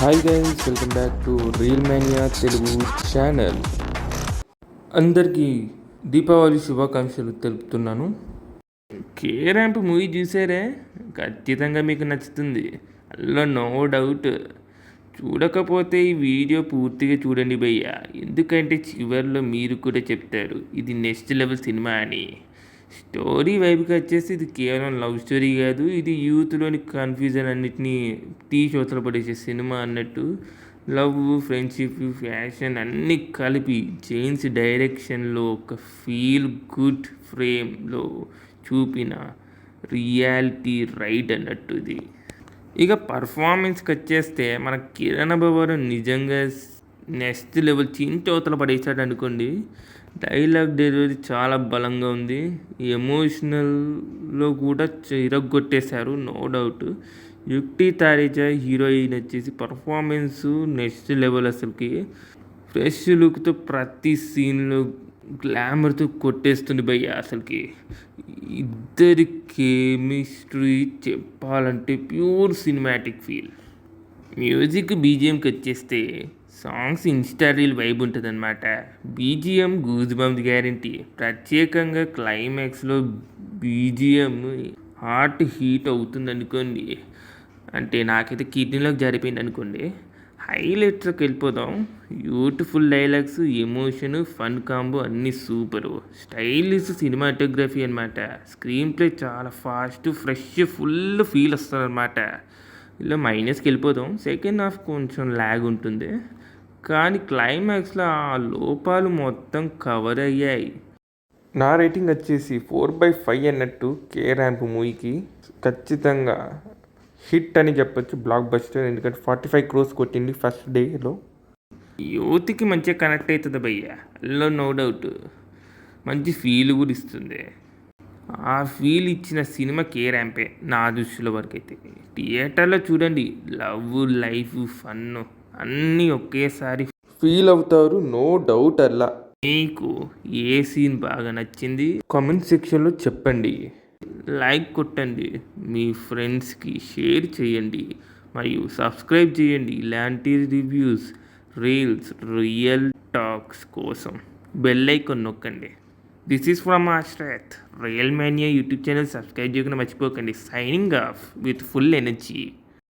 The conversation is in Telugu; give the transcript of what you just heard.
Hi guys, welcome back to real mania Telugu channel. అందరికీ దీపావళి శుభాకాంక్షలు తెలుపుతున్నాను. కే ర్యాంప్ మూవీ చూసారే? ఖచ్చితంగా మీకు నచ్చుతుంది, అందులో నో డౌట్. చూడకపోతే ఈ వీడియో పూర్తిగా చూడండి భయ్య, ఎందుకంటే చివరిలో మీరు కూడా చెప్తారు ఇది నెక్స్ట్ లెవెల్ సినిమా అని. స్టోరీ వైపుకి వచ్చేసి ఇది కేవలం లవ్ స్టోరీ కాదు, ఇది యూత్లోని కన్ఫ్యూజన్ అన్నిటినీ చోతలు పడేసే సినిమా అన్నట్టు. లవ్, ఫ్రెండ్షిప్, ఫ్యాషన్ అన్నీ కలిపి జేమ్స్ డైరెక్షన్లో ఒక ఫీల్ గుడ్ ఫ్రేమ్లో చూపిన రియాలిటీ రైడ్ అన్నట్టు ఇది. ఇక పర్ఫార్మెన్స్కి వచ్చేస్తే మన కిరణ్ అబ్బవరం నిజంగా నెక్స్ట్ లెవెల్ చించవతల పడేసాడు అనుకోండి. డైలాగ్ డెలివరీ చాలా బలంగా ఉంది, ఎమోషనల్లో కూడా ఇరగొట్టేశారు, నో డౌట్. యుక్తి తారేజా హీరోయిన్ వచ్చేసి పర్ఫార్మెన్స్ నెక్స్ట్ లెవెల్. అసలుకి ఫ్రెష్ లుక్తో ప్రతి సీన్లో గ్లామర్తో కొట్టేస్తుంది భయ్య. అసలుకి ఇద్దరి కెమిస్ట్రీ చెప్పాలంటే ప్యూర్ సినిమాటిక్ ఫీల్. మ్యూజిక్ బీజిఎంకి వచ్చేస్తే సాంగ్స్ ఇన్స్టా రీల్ వైబ్ ఉంటుంది అనమాట. BGM goose bumps guarantee. ప్రత్యేకంగా క్లైమాక్స్లో బీజిఎం హార్ట్ హీట్ అవుతుంది అనుకోండి, అంటే నాకైతే కిడ్నీలోకి జరిపోయింది అనుకోండి. హైలైట్స్కి వెళ్ళిపోదాం. Beautiful dialogues, emotion, fun combo అన్నీ సూపరు. స్టైలిష్ సినిమాటోగ్రఫీ అనమాట. స్క్రీన్ ప్లే చాలా ఫాస్ట్, ఫ్రెష్, ఫుల్ ఫీల్ వస్తుంది అనమాట. ఇలా మైనస్కి వెళ్ళిపోదాం. సెకండ్ హాఫ్ కొంచెం ల్యాగ్ ఉంటుంది, కానీ క్లైమాక్స్లో ఆ లోపాలు మొత్తం కవర్ అయ్యాయి. నా రేటింగ్ వచ్చేసి 4/5 అన్నట్టు. కే ర్యాంప్ మూవీకి ఖచ్చితంగా హిట్ అని చెప్పొచ్చు, బ్లాక్ బస్టర్. ఎందుకంటే 45 crores కొట్టింది ఫస్ట్ డేలో. యూత్కి మంచిగా కనెక్ట్ అవుతుంది భయ్య, అందులో నో డౌట్. మంచి ఫీల్ కూడా ఇస్తుంది. ఆ ఫీల్ ఇచ్చిన సినిమా కే ర్యాంపే నా దృష్టిలో వరకు అయితే. థియేటర్లో చూడండి, లవ్, లైఫ్, ఫన్ అన్నీ ఒకేసారి ఫీల్ అవుతారు, నో డౌట్. అలా మీకు ఏ సీన్ బాగా నచ్చింది కామెంట్ సెక్షన్లో చెప్పండి. లైక్ కొట్టండి, మీ ఫ్రెండ్స్కి షేర్ చేయండి, మరియు సబ్స్క్రైబ్ చేయండి. ఇలాంటి రివ్యూస్, రీల్స్, రియల్ టాక్స్ కోసం బెల్ ఐకాన్ నొక్కండి. This is from Ashrat, real mania YouTube channel subscribe చేయకుండా మర్చిపోకండి. Signing off with full energy.